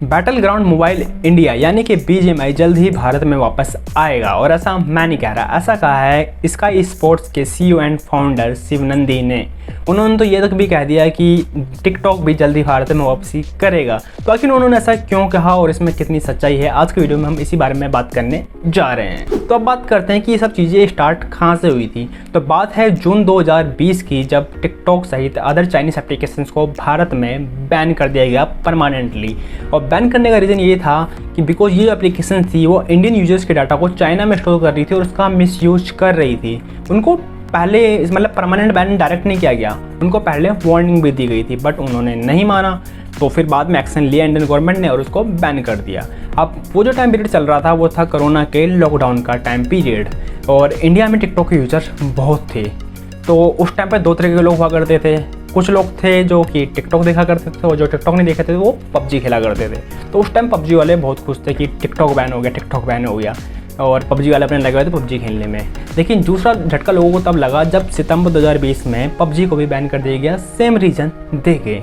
Battle ground mobile India यानी कि BGMI जल्द ही भारत में वापस आएगा और ऐसा मैं नहीं कह रहा, ऐसा कहा है स्काई स्पोर्ट्स के CEO and founder Shiv Nandi ने। उन्होंने तो ये तक भी कह दिया कि टिकटॉक भी जल्द ही भारत में वापसी करेगा। तो आखिर उन्होंने ऐसा क्यों कहा और इसमें कितनी सच्चाई है, आज की वीडियो में हम इसी बारे में बात करने जा रहे हैं। तो अब बात करते हैं कि ये सब चीज़ें स्टार्ट कहाँ से हुई थी। तो बात है जून 2020 की, जब टिकटॉक सहित अदर चाइनीज एप्लीकेशंस को भारत में बैन कर दिया गया परमानेंटली। और बैन करने का रीज़न ये था कि बिकॉज ये एप्लीकेशन थी वो इंडियन यूजर्स के डाटा को चाइना में स्टोर कर रही थी और उसका मिसयूज कर रही थी। उनको पहले मतलब परमानेंट बैन डायरेक्ट नहीं किया गया, उनको पहले वार्निंग भी दी गई थी, बट उन्होंने नहीं माना। तो फिर बाद में एक्शन लिया इंडियन गवर्नमेंट ने और उसको बैन कर दिया। अब वो जो टाइम पीरियड चल रहा था वो था कोरोना के लॉकडाउन का टाइम पीरियड, और इंडिया में टिकटॉक के यूजर बहुत थे। तो उस टाइम पर दो तरह के लोग हुआ करते थे। कुछ लोग थे जो कि टिकटॉक देखा करते थे और जो टिकटॉक नहीं देखते थे वो पबजी खेला करते थे। तो उस टाइम पबजी वाले बहुत खुश थे कि टिकटॉक बैन हो गया, टिकटॉक बैन हो गया, और पबजी वाले अपने लगे हुए थे पबजी खेलने में। लेकिन दूसरा झटका लोगों को तब लगा जब सितंबर 2020 में पबजी को भी बैन कर दिया गया, सेम रीज़न दे के।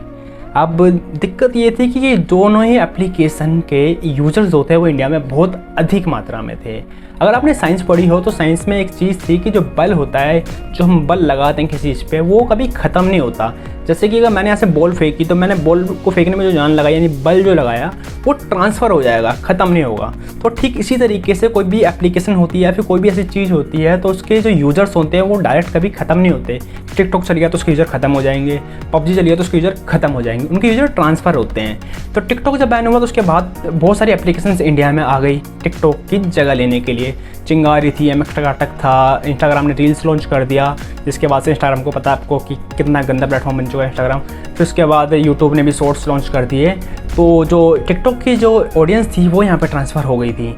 अब दिक्कत ये थी कि ये दोनों ही एप्लीकेशन के यूजर्स होते हैं वो इंडिया में बहुत अधिक मात्रा में थे। अगर आपने साइंस पढ़ी हो तो साइंस में एक चीज़ थी कि जो बल होता है, जो हम बल लगाते हैं किसी चीज़ पे, वो कभी ख़त्म नहीं होता। जैसे कि अगर मैंने यहाँ से बॉल फेंकी तो मैंने बॉल को फेंकने में जो जान लगाई यानी बल जो लगाया वो ट्रांसफ़र हो जाएगा, ख़त्म नहीं होगा। तो ठीक इसी तरीके से कोई भी एप्लीकेशन होती है या फिर कोई भी ऐसी चीज़ होती है तो उसके जो यूज़र्स होते हैं वो डायरेक्ट कभी ख़त्म नहीं होते। टिकटॉक चल गया तो उसके यूज़र ख़त्म हो जाएंगे, पबजी चल गया तो उसके यूज़र ख़त्म हो जाएंगे, उनके यूज़र ट्रांसफ़र होते हैं। तो टिकटॉक जब बैन हुआ तो उसके बाद बहुत सारी एप्लीकेशंस इंडिया में आ गई टिकटॉक की जगह लेने के लिए। चिंगारी थी, MX टकाटक था, इंस्टाग्राम ने रील्स लॉन्च कर दिया, जिसके बाद से इंस्टाग्राम को पता है आपको कि कितना गंदा प्लेटफॉर्म बन चुका है इंस्टाग्राम। फिर उसके बाद यूट्यूब ने भी शॉर्ट्स लॉन्च कर दिए। तो जो टिकटॉक की जो ऑडियंस थी वो यहाँ पे ट्रांसफ़र हो गई थी।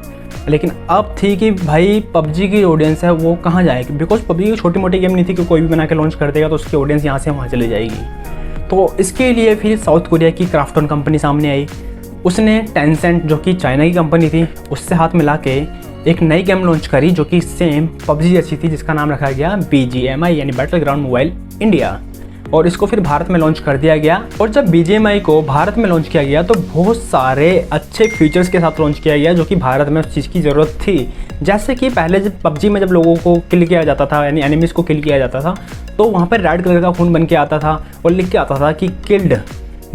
लेकिन अब थी कि भाई पबजी की ऑडियंस है वो कहाँ जाएगी, बिकॉज पबजी की छोटी मोटी गेम नहीं थी कि कोई भी बना के लॉन्च कर देगा तो उसकी ऑडियंस यहाँ से वहाँ चली जाएगी। तो इसके लिए फिर साउथ कोरिया की क्राफ्टन कंपनी सामने आई। उसने टेंसेंट जो कि चाइना की कंपनी थी उससे हाथ मिला के एक नई गेम लॉन्च करी जो कि सेम पबजी जैसी थी, जिसका नाम रखा गया BGMI यानी बैटल ग्राउंड मोबाइल इंडिया। और इसको फिर भारत में लॉन्च कर दिया गया। और जब BGMI को भारत में लॉन्च किया गया तो बहुत सारे अच्छे फीचर्स के साथ लॉन्च किया गया जो कि भारत में उस चीज़ की ज़रूरत थी। जैसे कि पहले जब पबजी में जब लोगों को किल किया जाता था यानी एनिमीज़ को किल किया जाता था तो वहाँ पर रेड कलर का खून बन के आता था और लिख के आता था कि किल्ड।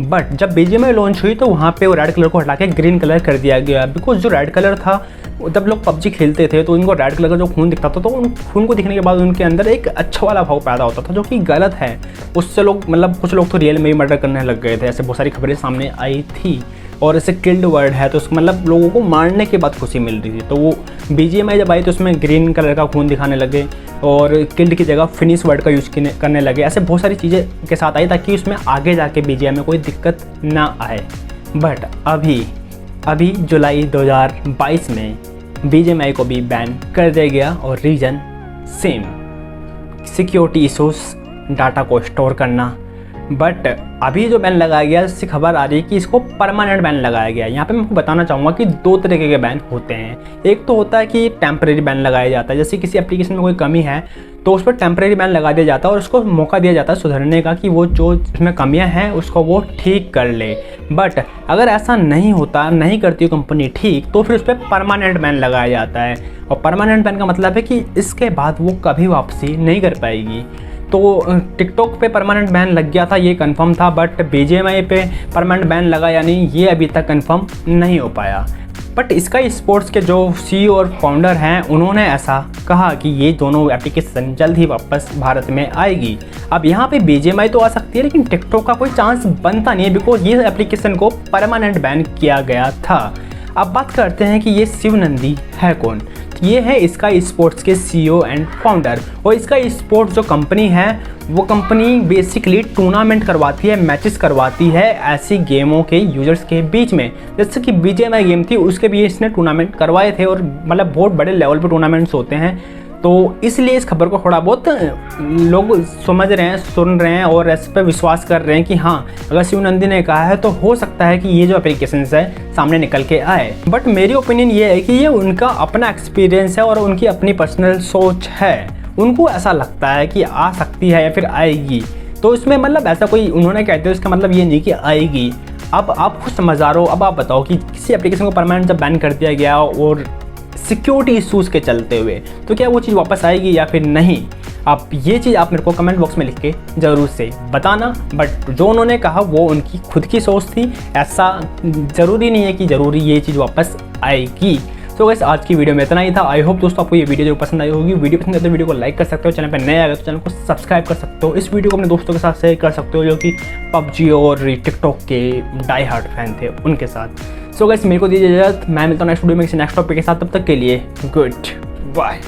बट जब BGMI लॉन्च हुई तो वहाँ पे वो रेड कलर को हटा के ग्रीन कलर कर दिया गया, बिकॉज जो रेड कलर था जब लोग पबजी खेलते थे तो उनको रेड कलर का जो खून दिखता था तो उन खून को दिखने के बाद उनके अंदर एक अच्छा वाला भाव पैदा होता था जो कि गलत है। उससे लोग मतलब कुछ लोग तो रियल में ही मर्डर करने लग गए थे, ऐसे बहुत सारी खबरें सामने आई थी। और ऐसे किल्ड वर्ड है तो उसको मतलब लोगों को मारने के बाद खुशी मिल रही थी। तो वो BGMI जब आई तो उसमें ग्रीन कलर का खून दिखाने लगे और किल्ड की जगह फिनिश वर्ड का यूज़ करने लगे। ऐसे बहुत सारी चीज़ें के साथ आई ताकि उसमें आगे जाके BGMI में कोई दिक्कत ना आए। बट अभी जुलाई 2022 में BGMI को भी बैन कर दिया गया और reason same, security issues, data को स्टोर करना। बट अभी जो बैन लगाया गया इससे खबर आ रही है कि इसको परमानेंट बैन लगाया गया है। यहाँ पे मैं आपको बताना चाहूँगा कि दो तरीके के बैन होते हैं। एक तो होता है कि टेम्परेरी बैन लगाया जाता है, जैसे किसी एप्लीकेशन में कोई कमी है तो उस पर टेम्परेरी बैन लगा दिया जाता है और उसको मौका दिया जाता है सुधरने का कि वो जो इसमें कमियां हैं उसको वो ठीक कर ले। बट अगर ऐसा नहीं होता, नहीं करती कंपनी ठीक, तो फिर उस पर परमानेंट बैन लगाया जाता है। और परमानेंट बैन का मतलब है कि इसके बाद वो कभी वापसी नहीं कर पाएगी। तो टिकटॉक पे परमानेंट बैन लग गया था ये कंफर्म था, बट BGMI पे परमानेंट बैन लगा यानी ये अभी तक कंफर्म नहीं हो पाया। बट स्काई स्पोर्ट्स के जो CEO और फाउंडर हैं उन्होंने ऐसा कहा कि ये दोनों एप्लीकेशन जल्द ही वापस भारत में आएगी। अब यहाँ पे BGMI तो आ सकती है लेकिन टिकटॉक का कोई चांस बनता नहीं है, बिकॉज ये एप्लीकेशन को परमानेंट बैन किया गया था। अब बात करते हैं कि ये शिव नंदी है कौन। ये है स्काई स्पोर्ट्स के CEO एंड फाउंडर। और स्काई स्पोर्ट्स जो कंपनी है वो कंपनी बेसिकली टूर्नामेंट करवाती है, मैचेस करवाती है ऐसी गेमों के यूजर्स के बीच में। जैसे कि BGMI गेम थी उसके भी इसने टूर्नामेंट करवाए थे और मतलब बहुत बड़े लेवल पे टूर्नामेंट्स होते हैं। तो इसलिए इस खबर को थोड़ा बहुत लोग समझ रहे हैं, सुन रहे हैं और इस पर विश्वास कर रहे हैं कि हाँ, अगर शिव नंदी ने कहा है तो हो सकता है कि ये जो एप्लीकेशंस है सामने निकल के आए। बट मेरी ओपिनियन ये है कि ये उनका अपना एक्सपीरियंस है और उनकी अपनी पर्सनल सोच है। उनको ऐसा लगता है कि आ सकती है या फिर आएगी। तो इसमें मतलब ऐसा कोई उन्होंने कहते हैं उसका मतलब ये नहीं कि आएगी। अब आप खुद समझदार हो, अब आप बताओ कि किसी एप्लीकेशन को परमानेंट जब बैन कर दिया गया और सिक्योरिटी इशूज़ के चलते हुए, तो क्या वो चीज़ वापस आएगी या फिर नहीं? आप ये चीज़ आप मेरे को कमेंट बॉक्स में लिख के ज़रूर से बताना। बट जो उन्होंने कहा वो उनकी खुद की सोच थी, ऐसा ज़रूरी नहीं है कि ज़रूरी ये चीज़ वापस आएगी। तो गाइस आज की वीडियो में इतना ही था। आई होप दोस्तों आपको ये वीडियो जो पसंद आई होगी। वीडियो पसंद है तो वीडियो को लाइक कर सकते हो, चैनल पर नए आ गए तो चैनल को सब्सक्राइब कर सकते हो। इस वीडियो को अपने दोस्तों के साथ शेयर कर सकते हो जो कि पबजी और टिकटॉक के डाई हार्ड फैन थे, उनके साथ। सो गाइस मेरे को दीजिए इजाज़त, मैं मिलता हूँ नेक्स्ट वीडियो में किसी नेक्स्ट टॉपिक के साथ। तब तक के लिए गुड बाय।